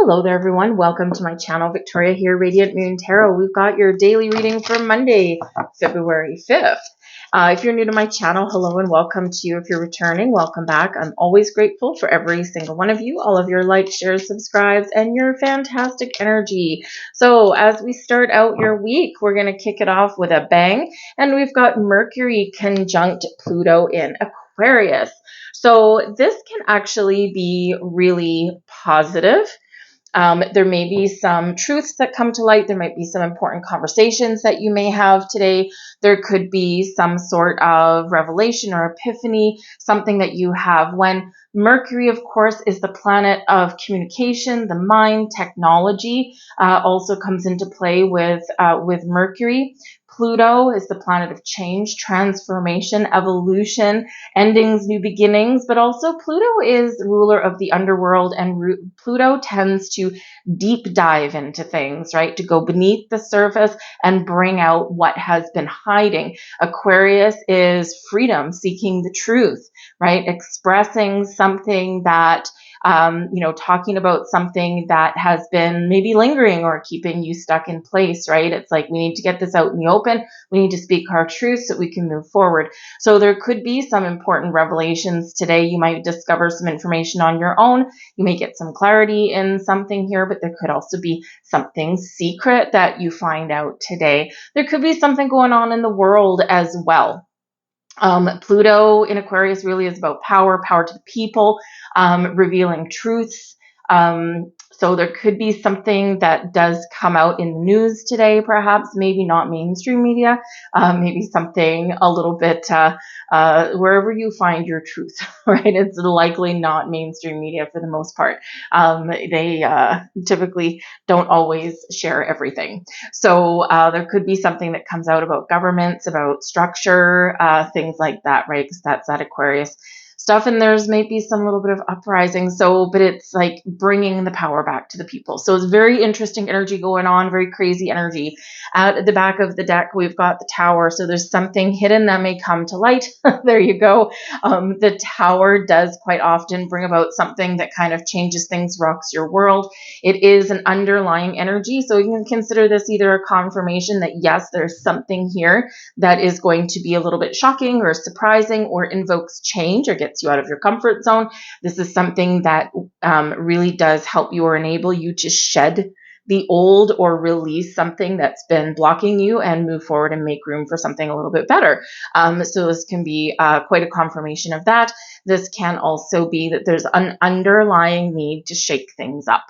Hello there, everyone. Welcome to my channel, Victoria here, Radiant Moon Tarot. We've got your daily reading for Monday, February 5th. If you're new to my channel, hello and welcome to you. If you're returning, welcome back. I'm always grateful for every single one of you, all of your likes, shares, subscribes, and your fantastic energy. So as we start out your week, we're going to kick it off with a bang, and we've got Mercury conjunct Pluto in Aquarius. So this can actually be really positive. There may be some truths that come to light. There might be some important conversations that you may have today. There could be some sort of revelation or epiphany, something that you have. When Mercury, of course, is the planet of communication, the mind, technology, also comes into play with Mercury. Pluto is the planet of change, transformation, evolution, endings, new beginnings, but also Pluto is the ruler of the underworld, and Pluto tends to deep dive into things, right? To go beneath the surface and bring out what has been hiding. Aquarius is freedom, seeking the truth, right? Expressing something that talking about something that has been maybe lingering or keeping you stuck in place, right? It's like we need to get this out in the open. We need to speak our truth so we can move forward. So there could be some important revelations today. You might discover some information on your own. You may get some clarity in something here, but there could also be something secret that you find out today. There could be something going on in the world as well. Pluto in Aquarius really is about power to the people, revealing truths. So there could be something that does come out in the news today, perhaps, maybe not mainstream media, maybe something a little bit wherever you find your truth, right? It's likely not mainstream media for the most part. They typically don't always share everything. So there could be something that comes out about governments, about structure, things like that, right? Because that's that Aquarius stuff, and there's maybe some little bit of uprising. So, but it's like bringing the power back to the people. So it's very interesting energy going on, very crazy energy. At the back of the deck, we've got the Tower. So there's something hidden that may come to light. There you go. The Tower does quite often bring about something that kind of changes things, rocks your world. It is an underlying energy. So you can consider this either a confirmation that yes, there's something here that is going to be a little bit shocking or surprising or invokes change or gets you out of your comfort zone. This is something that really does help you or enable you to shed the old or release something that's been blocking you and move forward and make room for something a little bit better. So this can be quite a confirmation of that. This can also be that there's an underlying need to shake things up.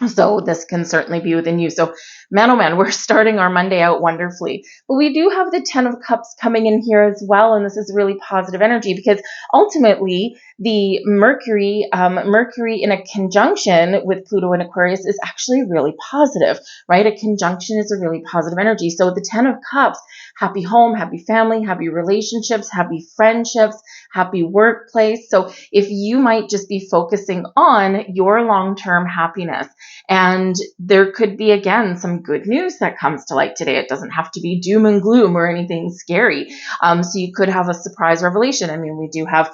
So this can certainly be within you. So man, oh man, we're starting our Monday out wonderfully. But we do have the 10 of Cups coming in here as well. And this is really positive energy because ultimately the Mercury in a conjunction with Pluto in Aquarius is actually really positive, right? A conjunction is a really positive energy. So the 10 of Cups, happy home, happy family, happy relationships, happy friendships, happy workplace. So if you might just be focusing on your long-term happiness, and there could be, again, some good news that comes to light today. It doesn't have to be doom and gloom or anything scary. So you could have a surprise revelation. I mean, we do have,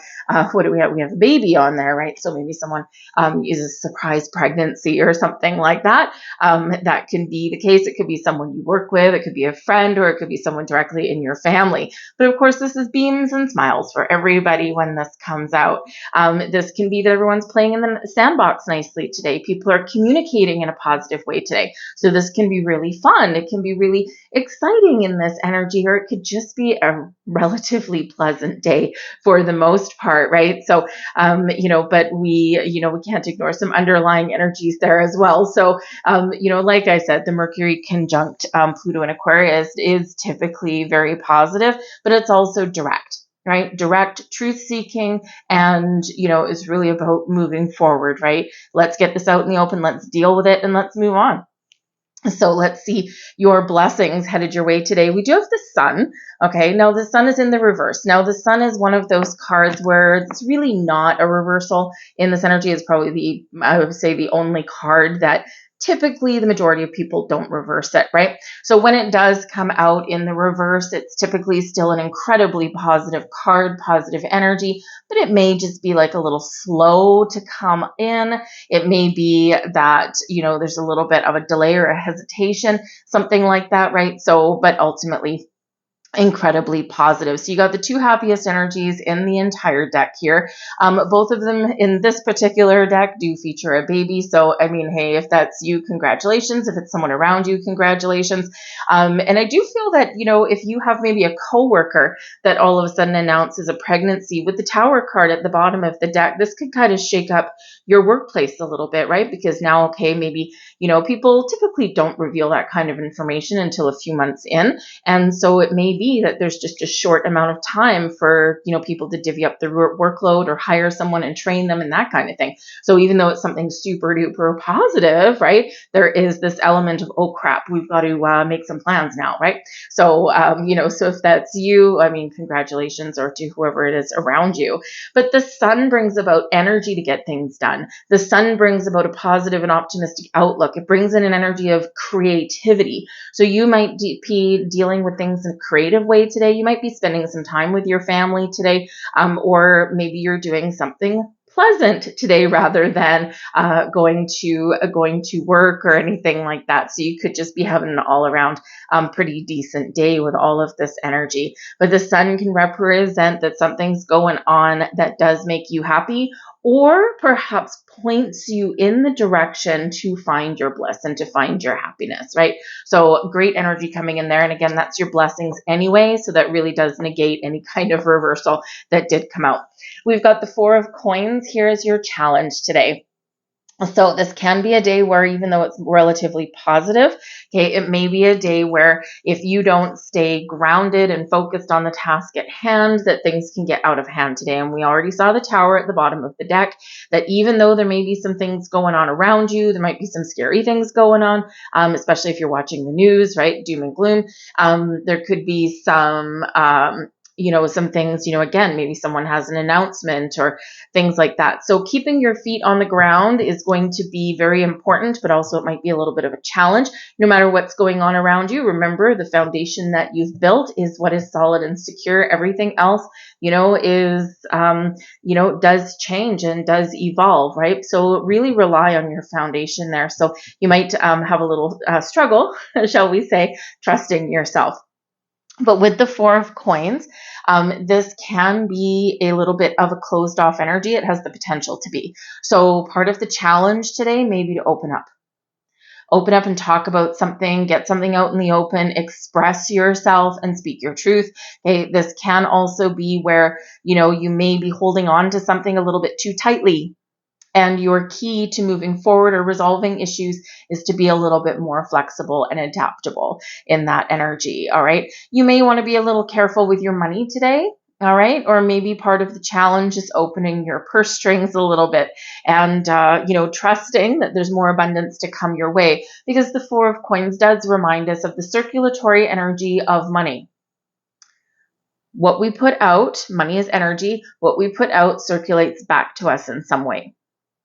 what do we have? We have a baby on there, right? So maybe someone is a surprise pregnancy or something like that. That can be the case. It could be someone you work with. It could be a friend, or it could be someone directly in your family. But of course, this is beams and smiles for everybody when this comes out. This can be that everyone's playing in the sandbox nicely today. People are communicating in a positive way today. So this can be really fun. It can be really exciting in this energy, or it could just be a relatively pleasant day for the most part, right? So, but we can't ignore some underlying energies there as well. So, like I said, the Mercury conjunct Pluto in Aquarius is typically very positive, but it's also direct. Right? Direct truth seeking, and, is really about moving forward, right? Let's get this out in the open. Let's deal with it and let's move on. So let's see your blessings headed your way today. We do have the Sun. Okay, now the Sun is in the reverse. Now the Sun is one of those cards where it's really not a reversal in this energy. It's probably I would say the only card that typically the majority of people don't reverse it, right? So when it does come out in the reverse, it's typically still an incredibly positive card, positive energy, but it may just be like a little slow to come in. It may be that, there's a little bit of a delay or a hesitation, something like that, right? So, but ultimately, incredibly positive. So you got the two happiest energies in the entire deck here. Both of them in this particular deck do feature a baby. So, I mean, hey, if that's you, congratulations. If it's someone around you, congratulations. And I do feel that, if you have maybe a coworker that all of a sudden announces a pregnancy with the Tower card at the bottom of the deck, this could kind of shake up your workplace a little bit, right? Because now, okay, maybe, people typically don't reveal that kind of information until a few months in. And so it may be that there's just a short amount of time for, people to divvy up the workload or hire someone and train them and that kind of thing. So even though it's something super duper positive, right, there is this element of, oh crap, we've got to make some plans now, right? So, so if that's you, I mean, congratulations, or to whoever it is around you. But the sun brings about energy to get things done. The sun brings about a positive and optimistic outlook. It brings in an energy of creativity. So you might be dealing with things in a creative way today. You might be spending some time with your family today, or maybe you're doing something pleasant today rather than going to work or anything like that. So you could just be having an all around pretty decent day with all of this energy. But the sun can represent that something's going on that does make you happy, or perhaps points you in the direction to find your bliss and to find your happiness, right? So great energy coming in there. And again, that's your blessings anyway. So that really does negate any kind of reversal that did come out. We've got the Four of Coins here as your challenge today. So this can be a day where, even though it's relatively positive, okay, it may be a day where if you don't stay grounded and focused on the task at hand, that things can get out of hand today. And we already saw the Tower at the bottom of the deck, that even though there may be some things going on around you, there might be some scary things going on, especially if you're watching the news, right? Doom and gloom. There could be some some things, again, maybe someone has an announcement or things like that. So keeping your feet on the ground is going to be very important, but also it might be a little bit of a challenge. No matter what's going on around you, remember the foundation that you've built is what is solid and secure. Everything else, does change and does evolve, right? So really rely on your foundation there. So you might have a little struggle, shall we say, trusting yourself. But with the Four of Coins, this can be a little bit of a closed off energy. It has the potential to be. So part of the challenge today may be to open up. Open up and talk about something, get something out in the open, express yourself and speak your truth. Okay, this can also be where, you may be holding on to something a little bit too tightly. And your key to moving forward or resolving issues is to be a little bit more flexible and adaptable in that energy. All right. You may want to be a little careful with your money today. All right. Or maybe part of the challenge is opening your purse strings a little bit and, trusting that there's more abundance to come your way, because the Four of Coins does remind us of the circulatory energy of money. What we put out, money is energy. What we put out circulates back to us in some way.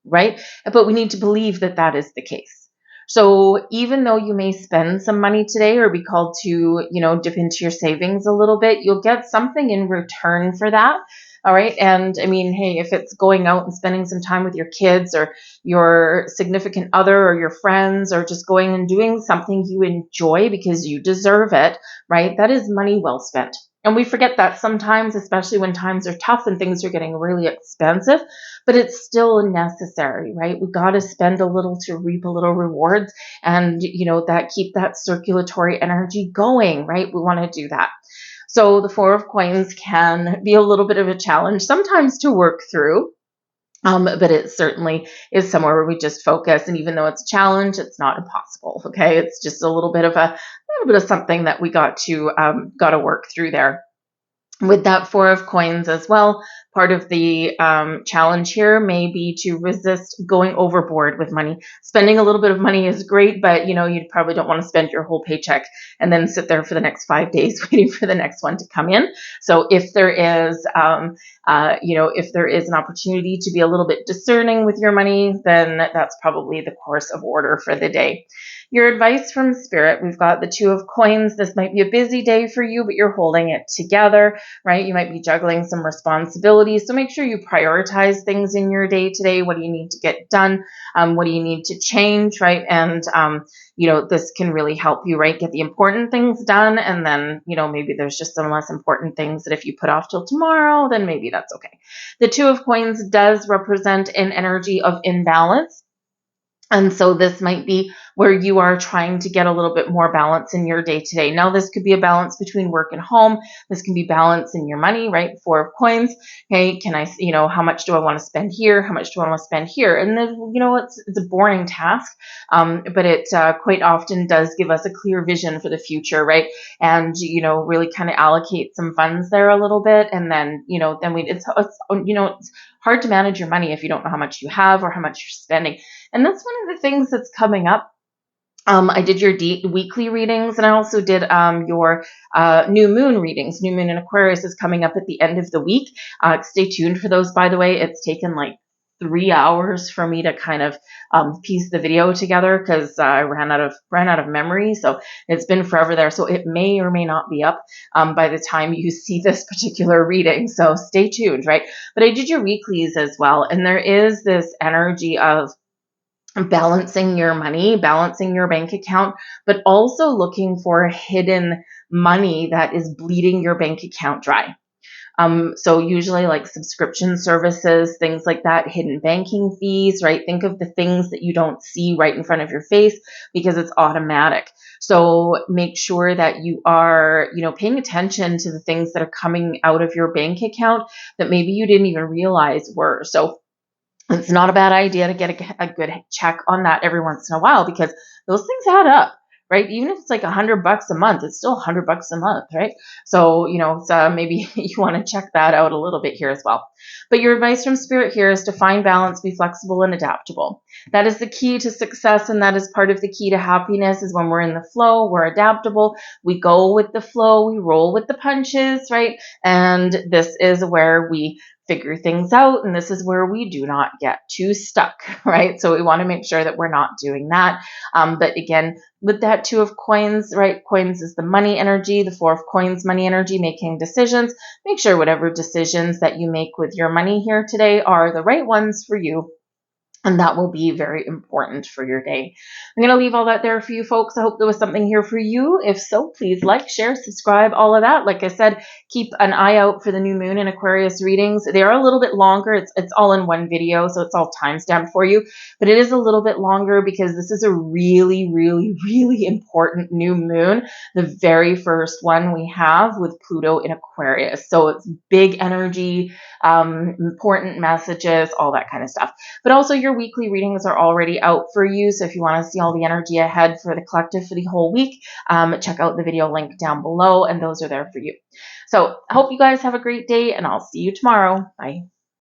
Right? But we need to believe that that is the case. So even though you may spend some money today or be called to, dip into your savings a little bit, you'll get something in return for that. All right. And I mean, hey, if it's going out and spending some time with your kids or your significant other or your friends, or just going and doing something you enjoy because you deserve it, right? That is money well spent. And we forget that sometimes, especially when times are tough and things are getting really expensive, but it's still necessary, right? We got to spend a little to reap a little rewards, and, that keep that circulatory energy going, right? We want to do that. So the Four of Coins can be a little bit of a challenge sometimes to work through. But it certainly is somewhere where we just focus. And even though it's a challenge, it's not impossible. Okay. It's just a little bit of something that we got to work through there. With that Four of Coins as well, Part of the challenge here may be to resist going overboard with money. Spending a little bit of money is great, but you probably don't want to spend your whole paycheck and then sit there for the next 5 days waiting for the next one to come in. So if there is, if there is an opportunity to be a little bit discerning with your money, then that's probably the course of order for the day. Your advice from Spirit, we've got the Two of Coins. This might be a busy day for you, but you're holding it together, right? You might be juggling some responsibilities. So make sure you prioritize things in your day today. What do you need to get done? What do you need to change, right? And, this can really help you, right? Get the important things done. And then, maybe there's just some less important things that if you put off till tomorrow, then maybe that's okay. The Two of Coins does represent an energy of imbalance. And so this might be where you are trying to get a little bit more balance in your day to day. Now, this could be a balance between work and home. This can be balance in your money, right? Four of Coins. Hey, can I, how much do I want to spend here? How much do I want to spend here? And then, it's a boring task, but it quite often does give us a clear vision for the future, right? And, really kind of allocate some funds there a little bit. And then, it's hard to manage your money if you don't know how much you have or how much you're spending. And that's one of the things that's coming up. I did your weekly readings, and I also did your new moon readings. New moon in Aquarius is coming up at the end of the week. Stay tuned for those, by the way. It's taken like 3 hours for me to kind of piece the video together because I ran out of memory. So it's been forever there. So it may or may not be up by the time you see this particular reading. So stay tuned, right? But I did your weeklies as well. And there is this energy of balancing your money, balancing your bank account, but also looking for hidden money that is bleeding your bank account dry. So usually like subscription services, things like that, hidden banking fees, right? Think of the things that you don't see right in front of your face because it's automatic. So make sure that you are, paying attention to the things that are coming out of your bank account that maybe you didn't even realize were. So it's not a bad idea to get a good check on that every once in a while because those things add up, right? Even if it's like $100 a month, it's still $100 a month, right? So, maybe you want to check that out a little bit here as well. But your advice from Spirit here is to find balance, be flexible and adaptable. That is the key to success, and that is part of the key to happiness is when we're in the flow, we're adaptable, we go with the flow, we roll with the punches, right? And this is where we figure things out, and this is where we do not get too stuck, right? So we want to make sure that we're not doing that. But again, with that Two of Coins, right? Coins is the money energy, the Four of Coins, money energy, making decisions. Make sure whatever decisions that you make with your money here today are the right ones for you. And that will be very important for your day. I'm going to leave all that there for you folks. I hope there was something here for you. If so, please like, share, subscribe, all of that. Like I said, keep an eye out for the new moon and Aquarius readings. They are a little bit longer. It's all in one video, so it's all time-stamped for you. But it is a little bit longer because this is a really, really, really important new moon. The very first one we have with Pluto in Aquarius. So it's big energy, important messages, all that kind of stuff. But also your weekly readings are already out for you. So if you want to see all the energy ahead for the collective for the whole week, check out the video link down below, and those are there for you. So I hope you guys have a great day, and I'll see you tomorrow. Bye.